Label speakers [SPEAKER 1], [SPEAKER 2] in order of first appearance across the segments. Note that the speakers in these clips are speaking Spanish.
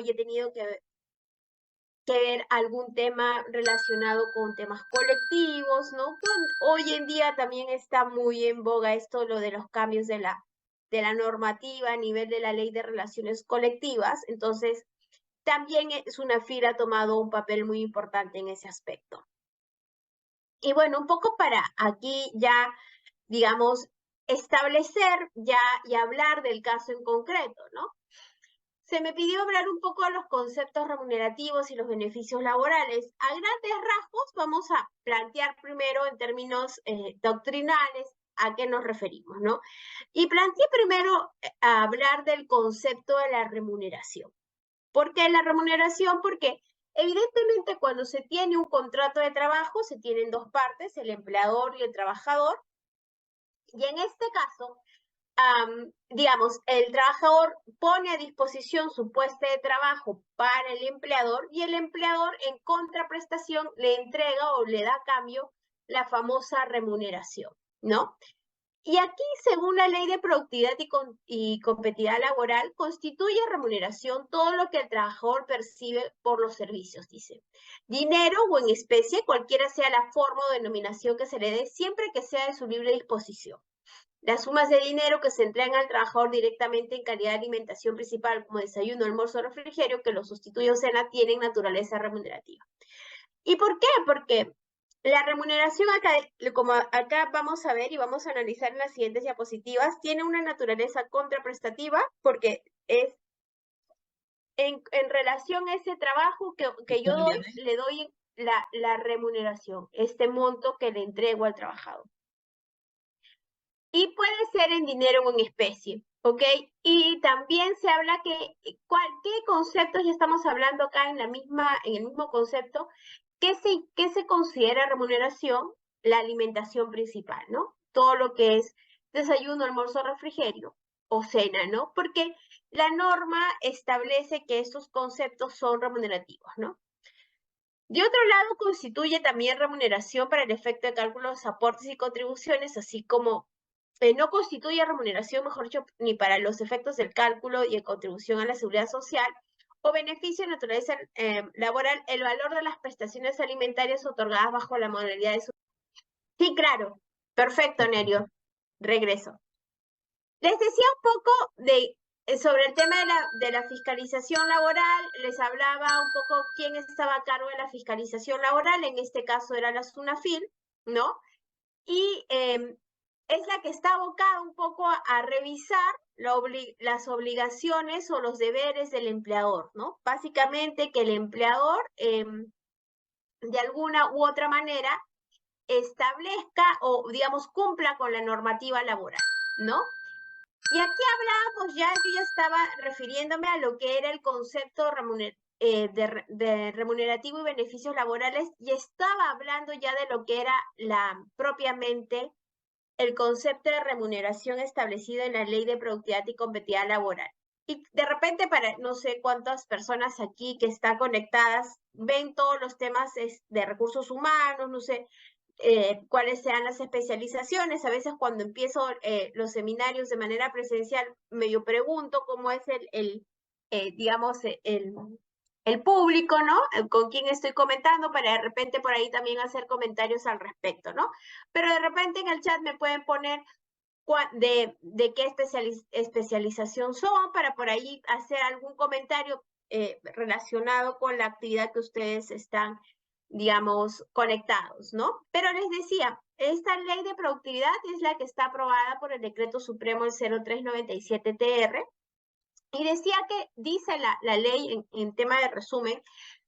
[SPEAKER 1] y he tenido que ver algún tema relacionado con temas colectivos, ¿no? Hoy en día también está muy en boga esto, lo de los cambios de la normativa a nivel de la ley de relaciones colectivas, entonces también SUNAFIL ha tomado un papel muy importante en ese aspecto. Y bueno, un poco para aquí ya, digamos, establecer ya y hablar del caso en concreto, ¿no? Se me pidió hablar un poco de los conceptos remunerativos y los beneficios laborales. A grandes rasgos vamos a plantear primero en términos doctrinales a qué nos referimos, ¿no? Y planteé primero a hablar del concepto de la remuneración. ¿Por qué la remuneración? Porque evidentemente cuando se tiene un contrato de trabajo se tienen dos partes, el empleador y el trabajador. Y en este caso, digamos, el trabajador pone a disposición su puesto de trabajo para el empleador y el empleador en contraprestación le entrega o le da a cambio la famosa remuneración, ¿no? Y aquí, según la Ley de Productividad y Competitividad Laboral, constituye remuneración todo lo que el trabajador percibe por los servicios, dice. Dinero o en especie, cualquiera sea la forma o denominación que se le dé, siempre que sea de su libre disposición. Las sumas de dinero que se entregan al trabajador directamente en calidad de alimentación principal, como desayuno, almuerzo o refrigerio, que lo sustituye o cena, tienen naturaleza remunerativa. ¿Y por qué? Porque la remuneración acá, como acá vamos a ver y vamos a analizar en las siguientes diapositivas, tiene una naturaleza contraprestativa porque es en relación a ese trabajo que yo doy, le doy la remuneración, este monto que le entrego al trabajador. Y puede ser en dinero o en especie, ¿ok? Y también se habla que, ¿qué conceptos ya estamos hablando acá en el mismo concepto? ¿Qué se considera remuneración? La alimentación principal, ¿no? Todo lo que es desayuno, almuerzo, refrigerio o cena, ¿no? Porque la norma establece que estos conceptos son remunerativos, ¿no? De otro lado, constituye también remuneración para el efecto de cálculo de los aportes y contribuciones, así como no constituye remuneración, mejor dicho, ni para los efectos del cálculo y de contribución a la seguridad social o beneficio de naturaleza laboral, el valor de las prestaciones alimentarias otorgadas bajo la modalidad de su... Sí, claro. Perfecto, Nerio. Regreso. Les decía un poco sobre el tema de la fiscalización laboral, les hablaba un poco quién estaba a cargo de la fiscalización laboral, en este caso era la SUNAFIL, ¿no? Y es la que está abocada un poco a revisar las obligaciones o los deberes del empleador, ¿no? Básicamente que el empleador, de alguna u otra manera, establezca o, digamos, cumpla con la normativa laboral, ¿no? Y aquí hablábamos yo ya estaba refiriéndome a lo que era el concepto de remunerativo y beneficios laborales y estaba hablando ya de lo que era propiamente el concepto de remuneración establecido en la Ley de Productividad y Competitividad Laboral. Y de repente, para no sé cuántas personas aquí que están conectadas ven todos los temas de recursos humanos, no sé cuáles sean las especializaciones. A veces cuando empiezo los seminarios de manera presencial, yo pregunto cómo es digamos, el público, ¿no? Con quién estoy comentando para de repente por ahí también hacer comentarios al respecto, ¿no? Pero de repente en el chat me pueden poner de qué especialización son para por ahí hacer algún comentario relacionado con la actividad que ustedes están, digamos, conectados, ¿no? Pero les decía, esta ley de productividad es la que está aprobada por el Decreto Supremo el 0397-TR y decía que dice la ley en tema de resumen,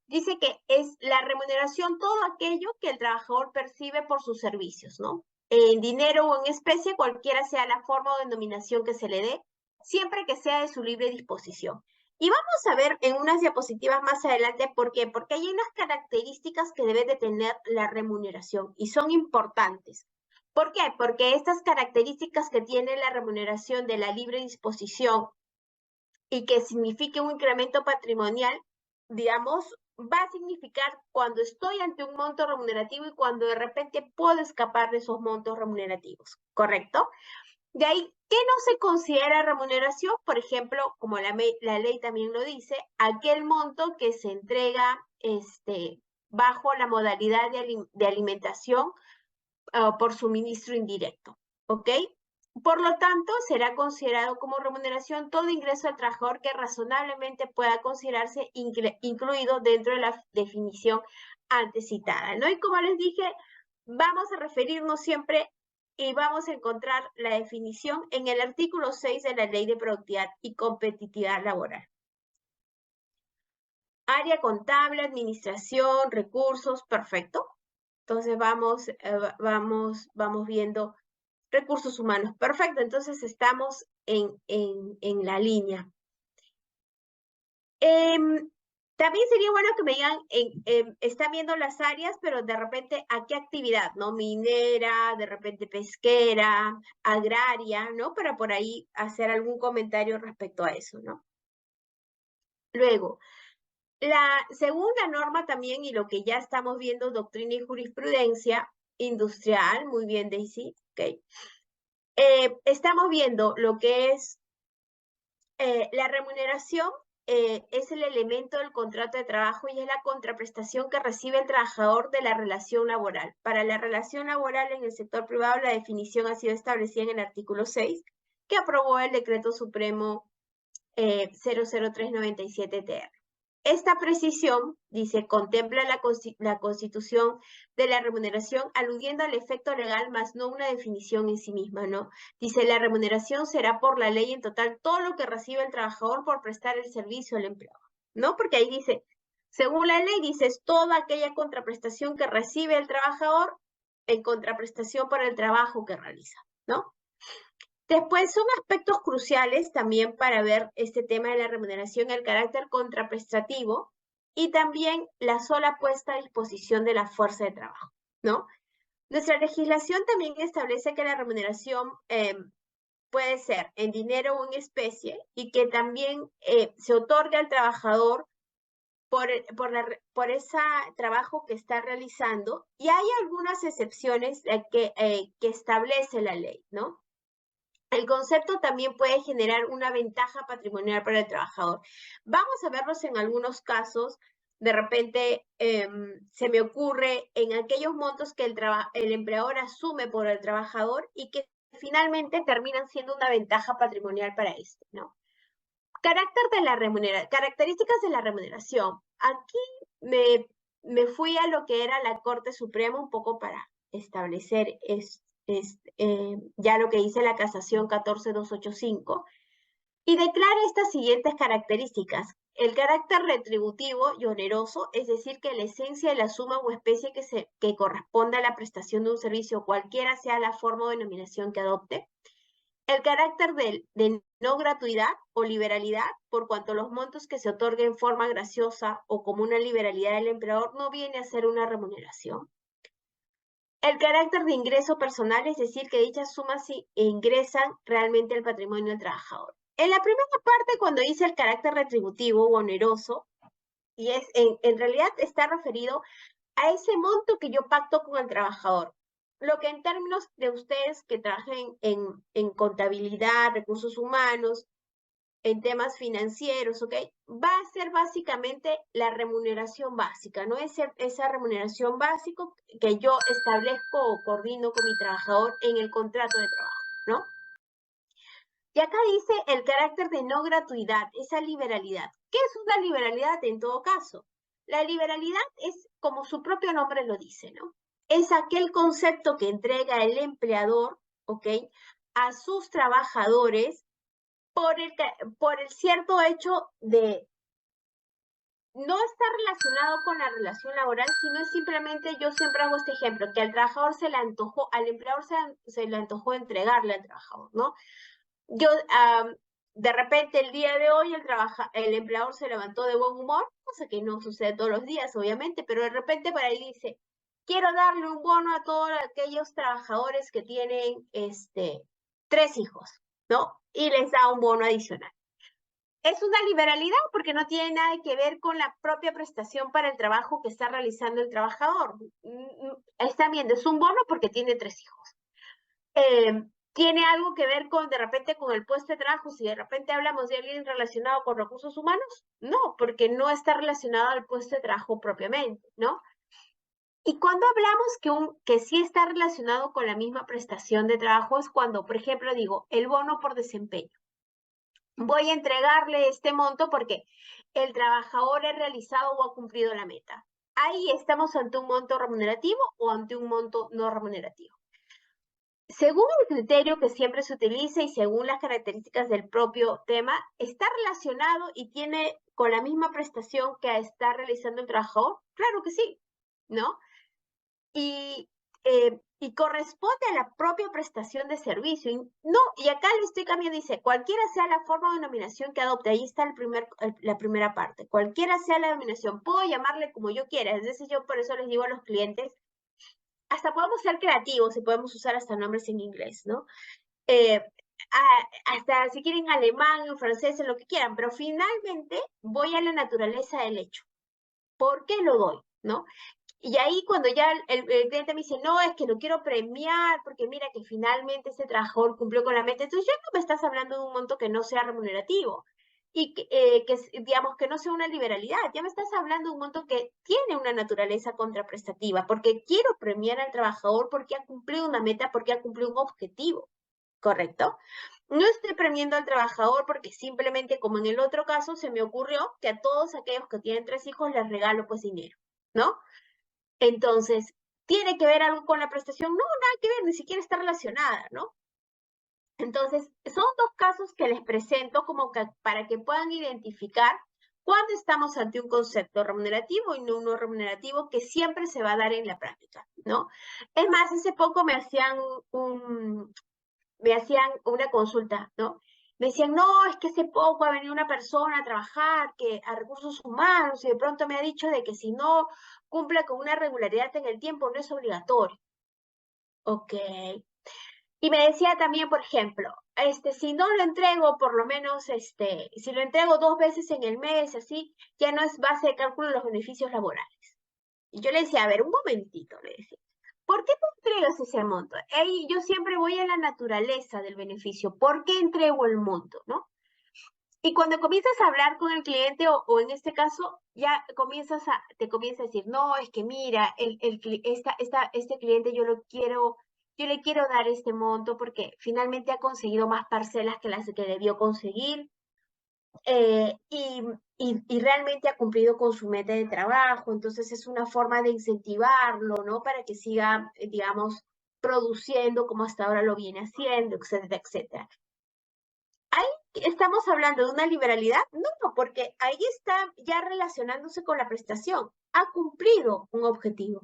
[SPEAKER 1] dice que es la remuneración todo aquello que el trabajador percibe por sus servicios, ¿no? En dinero o en especie, cualquiera sea la forma o denominación que se le dé, siempre que sea de su libre disposición. Y vamos a ver en unas diapositivas más adelante por qué, porque hay unas características que debe de tener la remuneración y son importantes. ¿Por qué? Porque estas características que tiene la remuneración de la libre disposición y que signifique un incremento patrimonial, digamos, va a significar cuando estoy ante un monto remunerativo y cuando de repente puedo escapar de esos montos remunerativos, ¿correcto? De ahí, ¿qué no se considera remuneración? Por ejemplo, como la ley también lo dice, aquel monto que se entrega bajo la modalidad de alimentación por suministro indirecto, ¿ok? Por lo tanto, será considerado como remuneración todo ingreso al trabajador que razonablemente pueda considerarse incluido dentro de la definición antes citada, ¿no? Y como les dije, vamos a referirnos siempre y vamos a encontrar la definición en el artículo 6 de la Ley de Productividad y Competitividad Laboral. Área contable, administración, recursos, perfecto. Entonces vamos viendo recursos humanos. Perfecto, entonces estamos en la línea. También sería bueno que me digan, están viendo las áreas, pero de repente, ¿a qué actividad? ¿No? Minera, de repente pesquera, agraria, ¿no? Para por ahí hacer algún comentario respecto a eso, ¿no? Luego, según la norma también y lo que ya estamos viendo, doctrina y jurisprudencia industrial, muy bien, Daisy, ok. Estamos viendo lo que es la remuneración, es el elemento del contrato de trabajo y es la contraprestación que recibe el trabajador de la relación laboral. Para la relación laboral en el sector privado, la definición ha sido establecida en el artículo 6, que aprobó el Decreto Supremo 00397-TR. Esta precisión, dice, contempla la constitución de la remuneración aludiendo al efecto legal, más no una definición en sí misma, ¿no? Dice, la remuneración será por la ley en total todo lo que recibe el trabajador por prestar el servicio al empleador, ¿no? Porque ahí dice, según la ley, dice, es toda aquella contraprestación que recibe el trabajador en contraprestación por el trabajo que realiza, ¿no? Después son aspectos cruciales también para ver este tema de la remuneración, el carácter contraprestativo y también la sola puesta a disposición de la fuerza de trabajo, ¿no? Nuestra legislación también establece que la remuneración puede ser en dinero o en especie y que también se otorga al trabajador por ese trabajo que está realizando, y hay algunas excepciones que establece la ley, ¿no? El concepto también puede generar una ventaja patrimonial para el trabajador. Vamos a verlos en algunos casos. De repente se me ocurre en aquellos montos que el empleador asume por el trabajador y que finalmente terminan siendo una ventaja patrimonial para este, ¿no? Características de la remuneración. Aquí me fui a lo que era la Corte Suprema un poco para establecer ya lo que dice la casación 14285, y declara estas siguientes características. El carácter retributivo y oneroso, es decir, que la esencia de la suma o especie que corresponde a la prestación de un servicio, cualquiera sea la forma o denominación que adopte. El carácter de no gratuidad o liberalidad, por cuanto los montos que se otorguen en forma graciosa o como una liberalidad del empleador no viene a ser una remuneración. El carácter de ingreso personal, es decir, que dichas sumas sí ingresan realmente al patrimonio del trabajador. En la primera parte, cuando dice el carácter retributivo o oneroso, y en realidad está referido a ese monto que yo pacto con el trabajador. Lo que en términos de ustedes que trabajen en contabilidad, recursos humanos, en temas financieros, ¿ok? Va a ser básicamente la remuneración básica, ¿no? Esa remuneración básica que yo establezco o coordino con mi trabajador en el contrato de trabajo, ¿no? Y acá dice el carácter de no gratuidad, esa liberalidad. ¿Qué es una liberalidad en todo caso? La liberalidad es, como su propio nombre lo dice, ¿no? Es aquel concepto que entrega el empleador, ¿ok? A sus trabajadores por el cierto hecho de no estar relacionado con la relación laboral, sino es simplemente, yo siempre hago este ejemplo, que al trabajador se le antojó, al empleador se le antojó entregarle al trabajador, ¿no? Yo, de repente el día de hoy el empleador se levantó de buen humor, cosa que no sucede todos los días, obviamente, pero de repente para él dice, quiero darle un bono a todos aquellos trabajadores que tienen 3 hijos, ¿no? Y les da un bono adicional. Es una liberalidad porque no tiene nada que ver con la propia prestación para el trabajo que está realizando el trabajador. Está bien, es un bono porque tiene 3 hijos. ¿Tiene algo que ver con, de repente, con el puesto de trabajo? Si de repente hablamos de alguien relacionado con recursos humanos, no, porque no está relacionado al puesto de trabajo propiamente, ¿no? Y cuando hablamos que sí está relacionado con la misma prestación de trabajo es cuando, por ejemplo, digo, el bono por desempeño. Voy a entregarle este monto porque el trabajador ha realizado o ha cumplido la meta. Ahí estamos ante un monto remunerativo o ante un monto no remunerativo. Según el criterio que siempre se utiliza y según las características del propio tema, ¿está relacionado y tiene con la misma prestación que está realizando el trabajador? Claro que sí, ¿no? Y corresponde a la propia prestación de servicio. No, y acá lo estoy cambiando, dice, cualquiera sea la forma o denominación que adopte, ahí está la primera parte, cualquiera sea la denominación, puedo llamarle como yo quiera, es decir, yo por eso les digo a los clientes, hasta podemos ser creativos y podemos usar hasta nombres en inglés, ¿no? Hasta si quieren alemán o francés, en lo que quieran, pero finalmente voy a la naturaleza del hecho. ¿Por qué lo doy? ¿No? Y ahí cuando ya el cliente me dice, no, es que lo quiero premiar porque mira que finalmente ese trabajador cumplió con la meta, entonces ya no me estás hablando de un monto que no sea remunerativo y digamos, que no sea una liberalidad, ya me estás hablando de un monto que tiene una naturaleza contraprestativa, porque quiero premiar al trabajador porque ha cumplido una meta, porque ha cumplido un objetivo, ¿correcto? No estoy premiando al trabajador porque simplemente, como en el otro caso, se me ocurrió que a todos aquellos que tienen 3 hijos les regalo pues dinero, ¿no? Entonces, ¿tiene que ver algo con la prestación? No, nada que ver, ni siquiera está relacionada, ¿no? Entonces, son dos casos que les presento como que para que puedan identificar cuándo estamos ante un concepto remunerativo y no uno remunerativo que siempre se va a dar en la práctica, ¿no? Es más, hace poco me hacían una consulta, ¿no? Me decían, no, es que hace poco ha venido una persona a trabajar que a recursos humanos y de pronto me ha dicho de que si no cumple con una regularidad en el tiempo no es obligatorio. Ok. Y me decía también, por ejemplo, si no lo entrego por lo menos, si lo entrego 2 veces en el mes, así, ya no es base de cálculo de los beneficios laborales. Y yo le decía, a ver, un momentito, le decía. ¿Por qué te entregas ese monto? Yo siempre voy a la naturaleza del beneficio. ¿Por qué entrego el monto? ¿No? Y cuando comienzas a hablar con el cliente, o en este caso, ya te comienza a decir, no, es que mira, este cliente yo le quiero dar este monto porque finalmente ha conseguido más parcelas que las que debió conseguir. Y realmente ha cumplido con su meta de trabajo, entonces es una forma de incentivarlo, ¿no? Para que siga, digamos, produciendo como hasta ahora lo viene haciendo, etcétera, etcétera. ¿Ahí estamos hablando de una liberalidad? No, porque ahí está ya relacionándose con la prestación. Ha cumplido un objetivo.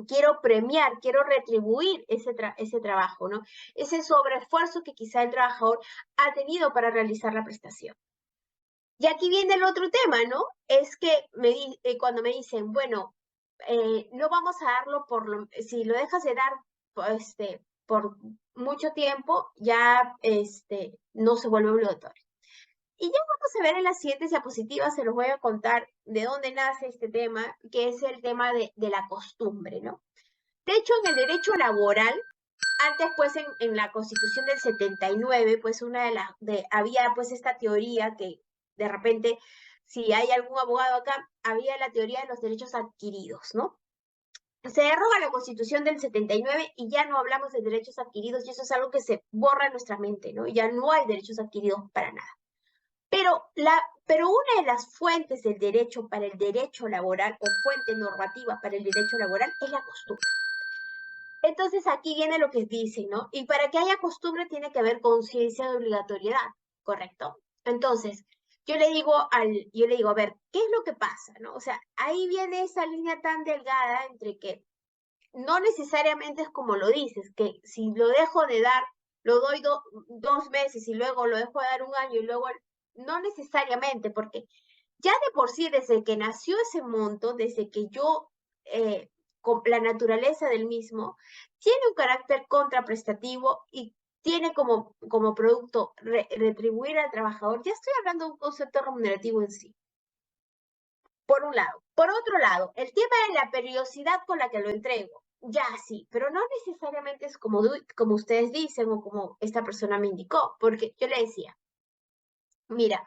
[SPEAKER 1] Quiero premiar, quiero retribuir ese trabajo, ¿no? Ese sobreesfuerzo que quizá el trabajador ha tenido para realizar la prestación. Y aquí viene el otro tema, ¿no? Es que cuando me dicen, bueno, no vamos a darlo si lo dejas de dar por mucho tiempo, ya no se vuelve obligatorio. Y ya vamos a ver en las siguientes diapositivas, se los voy a contar de dónde nace este tema, que es el tema de la costumbre, ¿no? De hecho, en el derecho laboral, antes pues en la Constitución del 79, pues había pues esta teoría que de repente, si hay algún abogado acá, había la teoría de los derechos adquiridos, ¿no? Se deroga la Constitución del 79 y ya no hablamos de derechos adquiridos y eso es algo que se borra en nuestra mente, ¿no? Ya no hay derechos adquiridos para nada. Pero una de las fuentes del derecho para el derecho laboral o fuente normativa para el derecho laboral es la costumbre. Entonces aquí viene lo que dicen, ¿no? Y para que haya costumbre tiene que haber conciencia de obligatoriedad, ¿correcto? Entonces, yo le digo, a ver, ¿qué es lo que pasa, no? O sea, ahí viene esa línea tan delgada entre que no necesariamente es como lo dices, que si lo dejo de dar, lo doy 2 meses y luego lo dejo de dar 1 año y luego, no necesariamente, porque ya de por sí, desde que nació ese monto, desde que yo, con la naturaleza del mismo, tiene un carácter contraprestativo y tiene como producto retribuir al trabajador. Ya estoy hablando de un concepto remunerativo en sí, por un lado. Por otro lado, el tema de la periodicidad con la que lo entrego. ya sí, pero no necesariamente es como ustedes dicen o como esta persona me indicó, porque yo le decía, mira,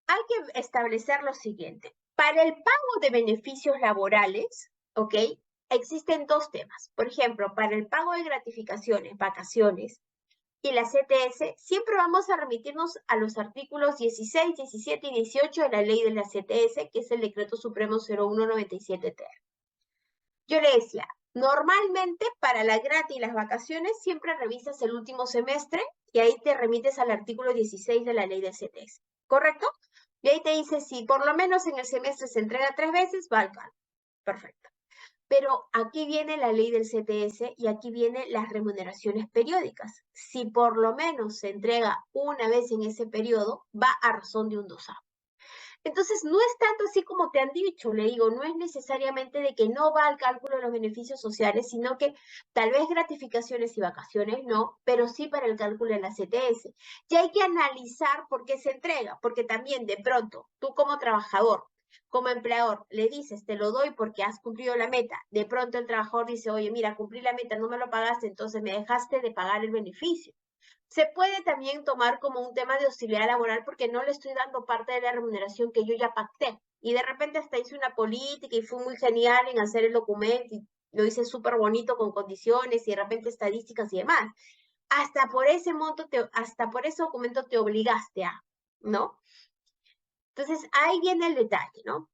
[SPEAKER 1] hay que establecer lo siguiente. Para el pago de beneficios laborales, ¿ok? Existen dos temas. Por ejemplo, para el pago de gratificaciones, vacaciones y la CTS, siempre vamos a remitirnos a los artículos 16, 17 y 18 de la ley de la CTS, que es el Decreto Supremo 0197-TR. Yo le decía, normalmente para la grati y las vacaciones siempre revisas el último semestre y ahí te remites al artículo 16 de la ley del CTS, ¿correcto? Y ahí te dice, si por lo menos en el semestre se entrega 3 veces, va al cálculo. Perfecto. Pero aquí viene la ley del CTS y aquí vienen las remuneraciones periódicas. Si por lo menos se entrega una vez en ese periodo, va a razón de un dosado. Entonces, no es tanto así como te han dicho, le digo, no es necesariamente de que no va al cálculo de los beneficios sociales, sino que tal vez gratificaciones y vacaciones no, pero sí para el cálculo de la CTS. Y hay que analizar por qué se entrega, porque también de pronto, tú como trabajador, como empleador, le dices, te lo doy porque has cumplido la meta. De pronto el trabajador dice, oye, mira, cumplí la meta, no me lo pagaste, entonces me dejaste de pagar el beneficio. Se puede también tomar como un tema de hostilidad laboral porque no le estoy dando parte de la remuneración que yo ya pacté. Y de repente hasta hice una política y fue muy genial en hacer el documento y lo hice súper bonito con condiciones y de repente estadísticas y demás. Hasta por ese monto, hasta por ese documento te obligaste a, ¿no? Entonces ahí viene el detalle, ¿no?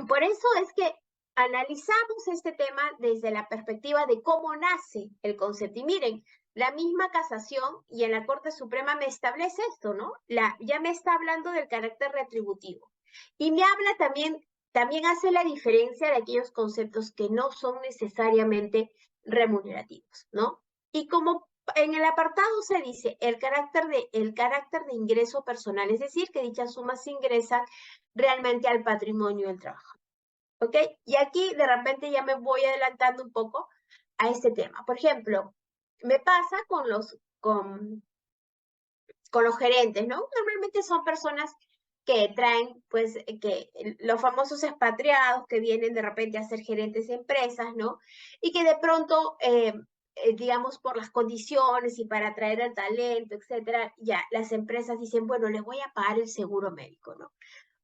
[SPEAKER 1] Por eso es que analizamos este tema desde la perspectiva de cómo nace el concepto. Y miren, la misma casación y en la Corte Suprema me establece esto, ¿no? Ya me está hablando del carácter retributivo. Y me habla también hace la diferencia de aquellos conceptos que no son necesariamente remunerativos, ¿no? Y como en el apartado se dice el carácter de ingreso personal, es decir, que dichas sumas ingresan realmente al patrimonio del trabajo. ¿Ok? Y aquí de repente ya me voy adelantando un poco a este tema. Por ejemplo, me pasa con los gerentes, ¿no? Normalmente son personas que traen, pues, que los famosos expatriados que vienen de repente a ser gerentes de empresas, ¿no? Y que de pronto, digamos, por las condiciones y para atraer el talento, etcétera, ya las empresas dicen, bueno, les voy a pagar el seguro médico, ¿no?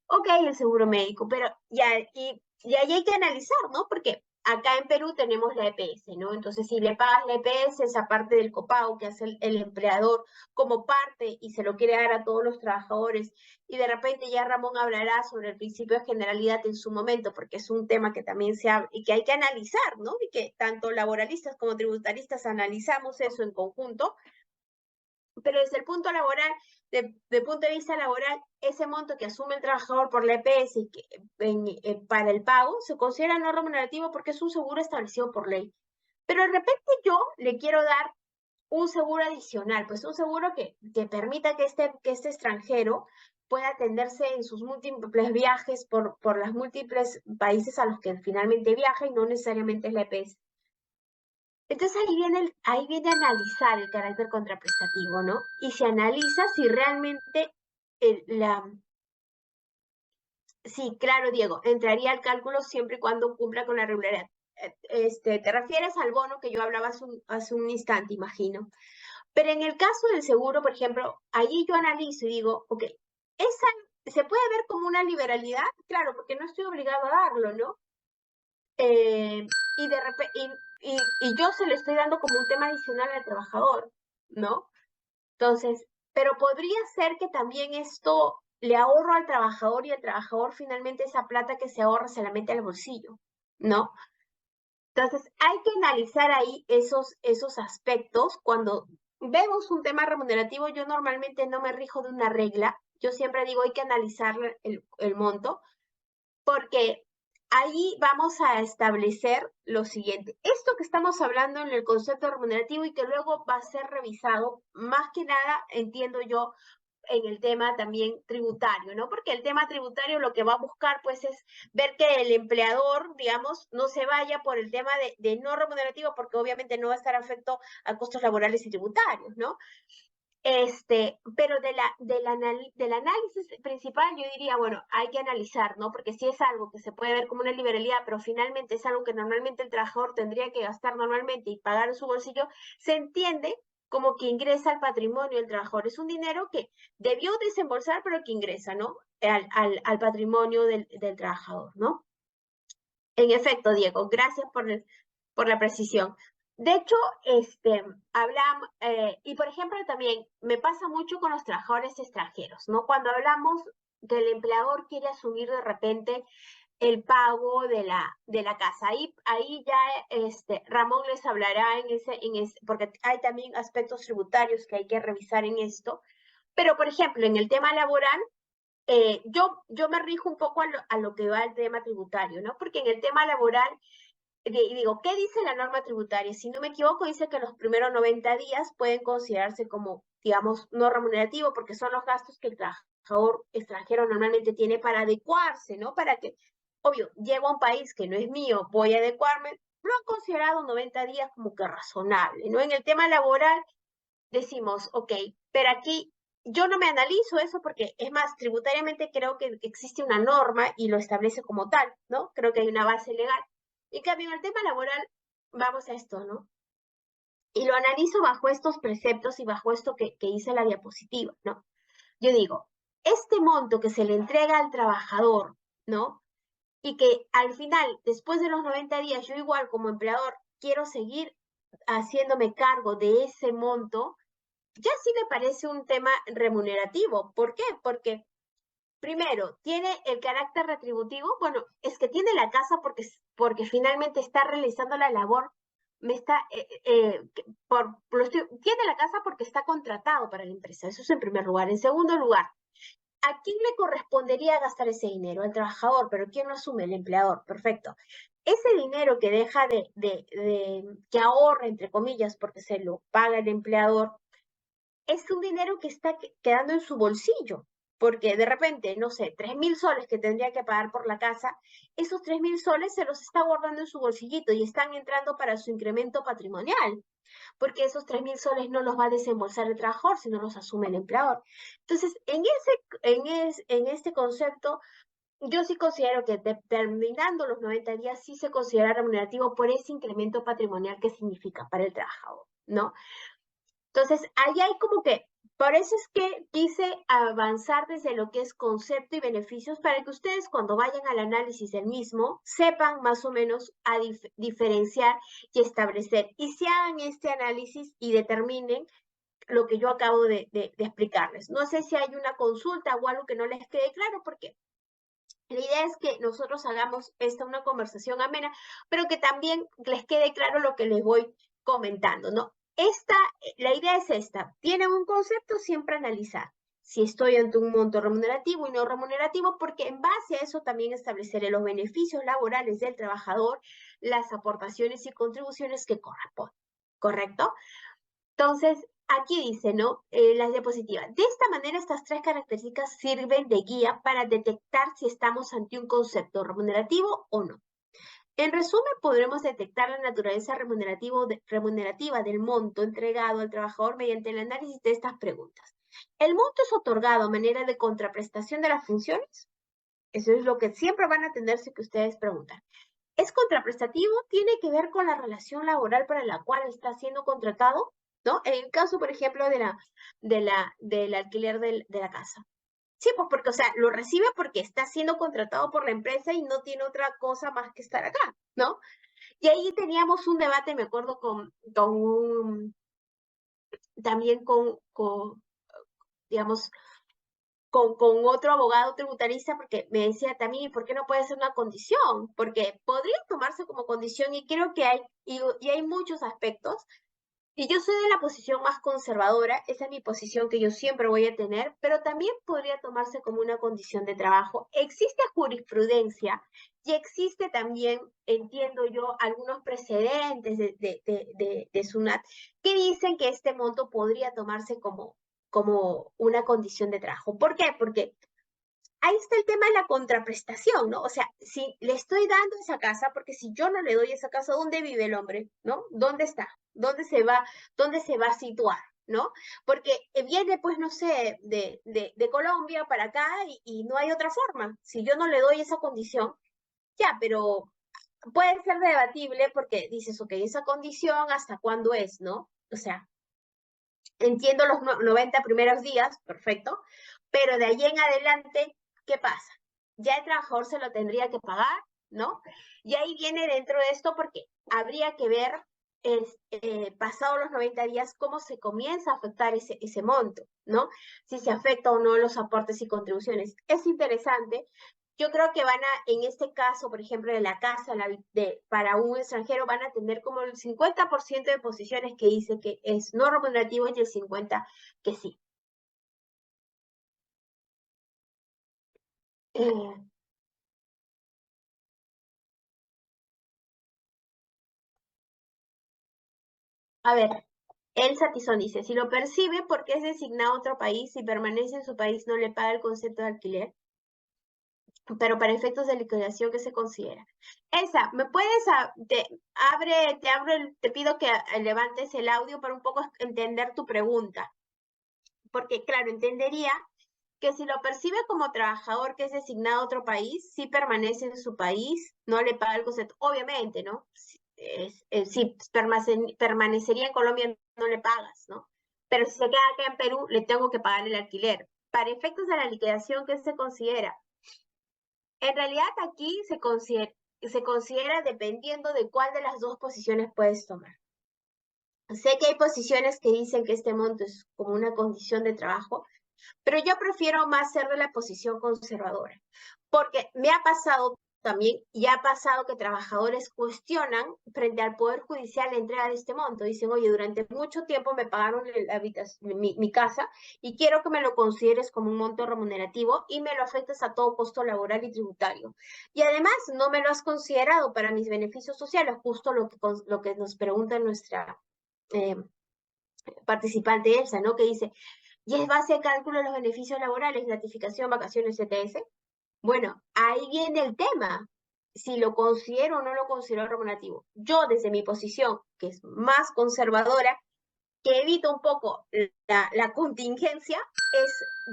[SPEAKER 1] Ok, el seguro médico, pero ya, y ahí hay que analizar, ¿no? Porque acá en Perú tenemos la EPS, ¿no? Entonces, si le pagas la EPS, esa parte del copago que hace el empleador como parte y se lo quiere dar a todos los trabajadores, y de repente ya Ramón hablará sobre el principio de generalidad en su momento, porque es un tema que también se habla y que hay que analizar, ¿no? Y que tanto laboralistas como tributaristas analizamos eso en conjunto, pero desde el punto laboral, de punto de vista laboral, ese monto que asume el trabajador por la EPS y que, para el pago se considera no remunerativo porque es un seguro establecido por ley. Pero de repente yo le quiero dar un seguro adicional, pues un seguro que permita que este extranjero pueda atenderse en sus múltiples viajes por los múltiples países a los que finalmente viaja y no necesariamente es la EPS. Entonces ahí viene a analizar el carácter contraprestativo, ¿no? Y se analiza si realmente sí, claro, Diego, entraría al cálculo siempre y cuando cumpla con la regularidad. Te refieres al bono que yo hablaba hace un instante, imagino. Pero en el caso del seguro, por ejemplo, allí yo analizo y digo, ok, ¿se puede ver como una liberalidad? Claro, porque no estoy obligado a darlo, ¿no? Y de repente, y yo se lo estoy dando como un tema adicional al trabajador, ¿no? Entonces, pero podría ser que también esto le ahorro al trabajador y el trabajador finalmente esa plata que se ahorra se la mete al bolsillo, ¿no? Entonces, hay que analizar ahí esos aspectos. Cuando vemos un tema remunerativo, yo normalmente no me rijo de una regla. Yo siempre digo, hay que analizar el monto, porque ahí vamos a establecer lo siguiente. Esto que estamos hablando en el concepto remunerativo y que luego va a ser revisado, más que nada, entiendo yo, en el tema también tributario, ¿no? Porque el tema tributario lo que va a buscar, pues, es ver que el empleador, digamos, no se vaya por el tema de no remunerativo, porque obviamente no va a estar afecto a costos laborales y tributarios, ¿no? Pero del análisis principal yo diría, bueno, hay que analizar, ¿no? Porque si es algo que se puede ver como una liberalidad, pero finalmente es algo que normalmente el trabajador tendría que gastar normalmente y pagar en su bolsillo, se entiende como que ingresa al patrimonio del trabajador. Es un dinero que debió desembolsar, pero que ingresa, ¿no? Al patrimonio del trabajador, ¿no? En efecto, Diego, gracias por la precisión. De hecho, hablamos, y por ejemplo también me pasa mucho con los trabajadores extranjeros, ¿no? Cuando hablamos que el empleador quiere asumir de repente el pago de la casa. Ahí ya Ramón les hablará porque hay también aspectos tributarios que hay que revisar en esto. Pero, por ejemplo, en el tema laboral, yo me rijo un poco a lo que va el tema tributario, ¿no? Porque en el tema laboral, digo, ¿qué dice la norma tributaria? Si no me equivoco, dice que los primeros 90 días pueden considerarse como, digamos, no remunerativo, porque son los gastos que el trabajador extranjero normalmente tiene para adecuarse, ¿no? Para que, obvio, llego a un país que no es mío, voy a adecuarme, lo han considerado 90 días como que razonable, ¿no? En el tema laboral decimos, ok, pero aquí yo no me analizo eso porque, es más, tributariamente creo que existe una norma y lo establece como tal, ¿no? Creo que hay una base legal. En cambio, en el tema laboral, vamos a esto, ¿no? Y lo analizo bajo estos preceptos y bajo esto que hice la diapositiva, ¿no? Yo digo, este monto que se le entrega al trabajador, ¿no? Y que al final, después de los 90 días, yo igual como empleador quiero seguir haciéndome cargo de ese monto, ya sí me parece un tema remunerativo. ¿Por qué? Porque primero, tiene el carácter retributivo. Bueno, es que tiene la casa porque finalmente está realizando la labor. Tiene la casa porque está contratado para la empresa. Eso es en primer lugar. En segundo lugar, ¿a quién le correspondería gastar ese dinero? Al trabajador, pero ¿quién lo asume? El empleador. Perfecto. Ese dinero que deja que ahorra, entre comillas, porque se lo paga el empleador, es un dinero que está quedando en su bolsillo, porque de repente, no sé, 3.000 soles que tendría que pagar por la casa, esos 3.000 soles se los está guardando en su bolsillito y están entrando para su incremento patrimonial, porque esos 3.000 soles no los va a desembolsar el trabajador, sino los asume el empleador. Entonces, en este concepto, yo sí considero que terminando los 90 días sí se considera remunerativo por ese incremento patrimonial que significa para el trabajador, ¿no? Entonces, ahí hay como que, por eso es que quise avanzar desde lo que es concepto y beneficios para que ustedes cuando vayan al análisis del mismo sepan más o menos a diferenciar y establecer y se hagan este análisis y determinen lo que yo acabo de explicarles. No sé si hay una consulta o algo que no les quede claro porque la idea es que nosotros hagamos una conversación amena, pero que también les quede claro lo que les voy comentando, ¿no? La idea es esta, tienen un concepto, siempre analizar si estoy ante un monto remunerativo y no remunerativo, porque en base a eso también estableceré los beneficios laborales del trabajador, las aportaciones y contribuciones que corresponden, ¿correcto? Entonces, aquí dice, ¿no? Las diapositivas. De esta manera, estas tres características sirven de guía para detectar si estamos ante un concepto remunerativo o no. En resumen, podremos detectar la naturaleza remunerativa del monto entregado al trabajador mediante el análisis de estas preguntas. ¿El monto es otorgado a manera de contraprestación de las funciones? Eso es lo que siempre van a tenerse que ustedes preguntar. ¿Es contraprestativo? ¿Tiene que ver con la relación laboral para la cual está siendo contratado? ¿No? En el caso, por ejemplo, del alquiler de la casa. Sí, pues porque, o sea, lo recibe porque está siendo contratado por la empresa y no tiene otra cosa más que estar acá, ¿no? Y ahí teníamos un debate, me acuerdo, también digamos, con otro abogado tributarista, porque me decía también, ¿y por qué no puede ser una condición? Porque podría tomarse como condición y creo que hay muchos aspectos. Y yo soy de la posición más conservadora, esa es mi posición que yo siempre voy a tener, pero también podría tomarse como una condición de trabajo. Existe jurisprudencia y existe también, entiendo yo, algunos precedentes de SUNAT que dicen que este monto podría tomarse como una condición de trabajo. ¿Por qué? Porque ahí está el tema de la contraprestación, ¿no? O sea, si le estoy dando esa casa, porque si yo no le doy esa casa, ¿dónde vive el hombre? ¿No? ¿Dónde está? ¿Dónde se va a situar? ¿no? Porque viene, pues, no sé, de Colombia para acá y no hay otra forma. Si yo no le doy esa condición, ya, pero puede ser debatible porque dices, ok, esa condición, ¿hasta cuándo es, no? O sea, entiendo los 90 primeros días, perfecto, pero de ahí en adelante, ¿qué pasa? Ya el trabajador se lo tendría que pagar, ¿no? Y ahí viene dentro de esto porque habría que ver, pasados los 90 días, cómo se comienza a afectar ese monto, ¿no? Si se afecta o no los aportes y contribuciones. Es interesante. Yo creo que van a, en este caso, por ejemplo, de la casa, para un extranjero, van a tener como el 50% de posiciones que dice que es no remunerativo y el 50% que sí. Eh, a ver, Elsa Tizón dice, si lo percibe porque es designado a otro país y permanece en su país, no le paga el concepto de alquiler, pero para efectos de liquidación, ¿qué se considera? Elsa, ¿me puedes, te pido que levantes el audio para un poco entender tu pregunta? Porque, claro, entendería que si lo percibe como trabajador que es designado a otro país, sí permanece en su país, no le paga el concepto, obviamente, ¿no? Si permanecería en Colombia, no le pagas, ¿no? Pero si se queda acá en Perú, le tengo que pagar el alquiler. Para efectos de la liquidación, ¿qué se considera? En realidad aquí se considera dependiendo de cuál de las dos posiciones puedes tomar. Sé que hay posiciones que dicen que este monto es como una condición de trabajo, pero yo prefiero más ser de la posición conservadora, porque me ha pasado también, y ha pasado que trabajadores cuestionan frente al Poder Judicial la entrega de este monto. Dicen, oye, durante mucho tiempo me pagaron mi casa y quiero que me lo consideres como un monto remunerativo y me lo afectes a todo costo laboral y tributario. Y además no me lo has considerado para mis beneficios sociales, justo lo que nos pregunta nuestra eh, participante Elsa, ¿no? Que dice, y es base de cálculo de los beneficios laborales, gratificación, vacaciones, ETS. Bueno, ahí viene el tema, si lo considero o no lo considero remunerativo. Yo, desde mi posición, que es más conservadora, que evita un poco la contingencia,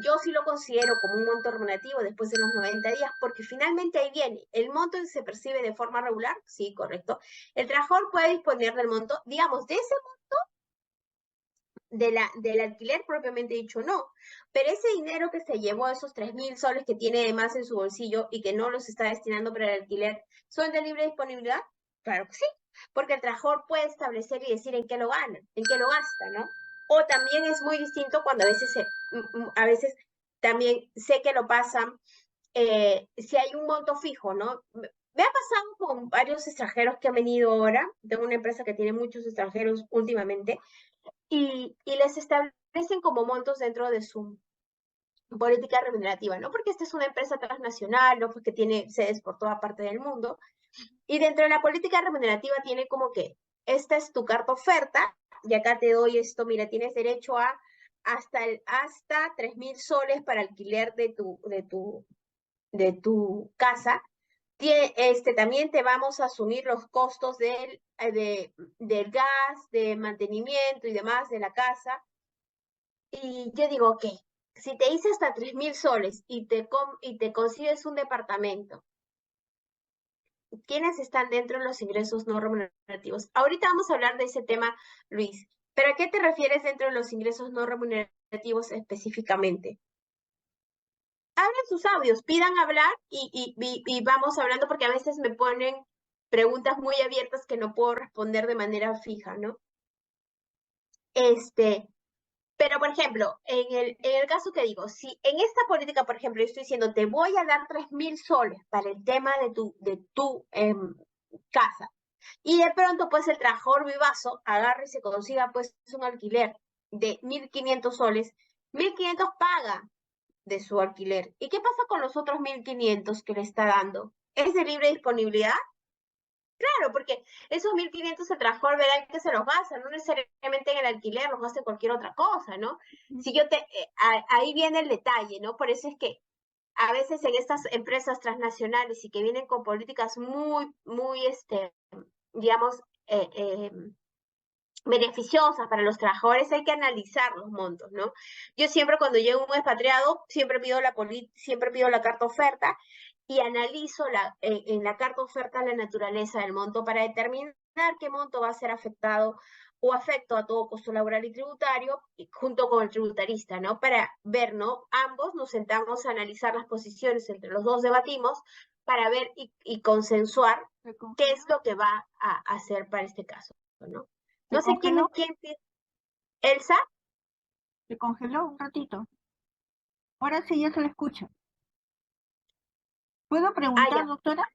[SPEAKER 1] yo sí lo considero como un monto remunerativo después de los 90 días, porque finalmente ahí viene, el monto se percibe de forma regular, sí, correcto. El trabajador puede disponer del monto, digamos, de ese del alquiler propiamente dicho, no. Pero ese dinero que se llevó, esos 3.000 soles que tiene de más en su bolsillo y que no los está destinando para el alquiler, ¿son de libre disponibilidad? Claro que sí, porque el trabajador puede establecer y decir en qué lo gana, en qué lo gasta, ¿no? O también es muy distinto cuando a veces también sé que lo pasan, si hay un monto fijo, ¿no? Me ha pasado con varios extranjeros que han venido ahora, tengo una empresa que tiene muchos extranjeros últimamente, y les establecen como montos dentro de su política remunerativa, ¿no? Porque esta es una empresa transnacional, ¿no? Porque tiene sedes por toda parte del mundo. Y dentro de la política remunerativa tiene como que esta es tu carta oferta y acá te doy esto, mira, tienes derecho a hasta 3.000 soles para alquiler de tu casa. También te vamos a asumir los costos del gas, de mantenimiento y demás de la casa. Y yo digo, ok, si te hice hasta 3.000 soles y te consigues un departamento, ¿quiénes están dentro de los ingresos no remunerativos? Ahorita vamos a hablar de ese tema, Luis. ¿Pero a qué te refieres dentro de los ingresos no remunerativos específicamente? Hablen sus audios, pidan hablar y vamos hablando porque a veces me ponen preguntas muy abiertas que no puedo responder de manera fija, ¿no? Este, Pero, por ejemplo, en el caso que digo, si en esta política, por ejemplo, yo estoy diciendo, te voy a dar 3.000 soles para el tema de tu casa, y de pronto, pues, el trabajador vivazo agarra y se consiga, pues, un alquiler de 1.500 soles, 1.500 paga de su alquiler. ¿Y qué pasa con los otros 1.500 que le está dando? ¿Es de libre disponibilidad? Claro, porque esos 1.500 el trabajador verá que se los gasta, no necesariamente en el alquiler, los gasta en cualquier otra cosa, ¿no? Si yo ahí viene el detalle, ¿no? Por eso es que a veces en estas empresas transnacionales y que vienen con políticas muy, muy, digamos, beneficiosas para los trabajadores, hay que analizar los montos, ¿no? Yo siempre cuando llego un expatriado, siempre pido la carta oferta y analizo en la carta oferta la naturaleza del monto para determinar qué monto va a ser afectado o afecto a todo costo laboral y tributario junto con el tributarista, ¿no? Para ver, ¿no? Ambos nos sentamos a analizar las posiciones, entre los dos debatimos para ver y consensuar
[SPEAKER 2] ¿Se
[SPEAKER 1] qué es
[SPEAKER 2] congeló?
[SPEAKER 1] lo que va a hacer para este caso, ¿no?
[SPEAKER 2] ¿Se
[SPEAKER 1] No sé
[SPEAKER 2] congeló?
[SPEAKER 1] Elsa.
[SPEAKER 2] ¿Se congeló un ratito? Ahora sí ya se le escucha. ¿Puedo
[SPEAKER 1] Ah,
[SPEAKER 2] preguntar,
[SPEAKER 1] ya.
[SPEAKER 2] doctora?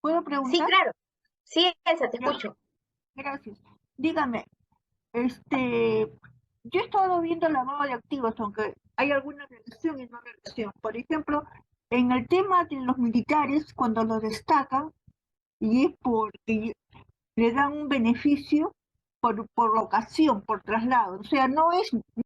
[SPEAKER 2] ¿Puedo
[SPEAKER 1] Sí,
[SPEAKER 2] preguntar?
[SPEAKER 1] claro. Sí, Elsa, te
[SPEAKER 2] Ya,
[SPEAKER 1] escucho.
[SPEAKER 2] gracias. Dígame, yo he estado viendo lavado de activos, aunque hay alguna relación y no relación. Por ejemplo, en el tema de los militares, cuando lo destacan, y es porque le dan un beneficio por ocasión, por traslado. O sea, no es